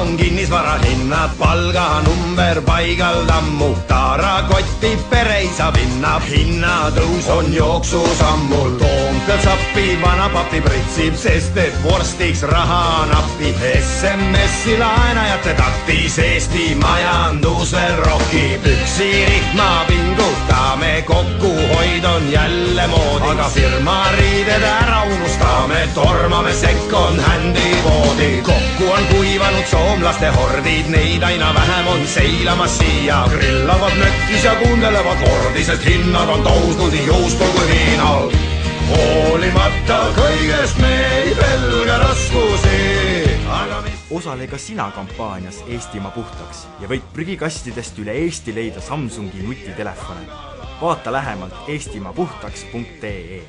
on kinnisvara hinnad, palganumber paigal tammu, taarakotti pere ei saa pinna, hinnatõus on jooksusammul. Toompeal sappi vana papi pritsib, sest et vorstiks raha napib. SMS-i laenajate taktis Eesti majandus veel rohkib. Püksirihma pingutame, kokkuhoid on jälle moodi, aga firma riided ära unustame, tormame second handi voodi. Kokku on kuivanud soomlaste hordid, neid aina vähem on seilamas siia. Grillavad nökkis ja kuundelevad lordi, sest hinnad on tõusnud nii juustul kui viinal. Hoolimata kõigest me ei pelga raskusi. Osale ka sina kampaanias Eestimaa puhtaks ja võid prügikastidest üle Eesti leida Samsungi nutitelefone. Vaata lähemalt eestimaapuhtaks.ee.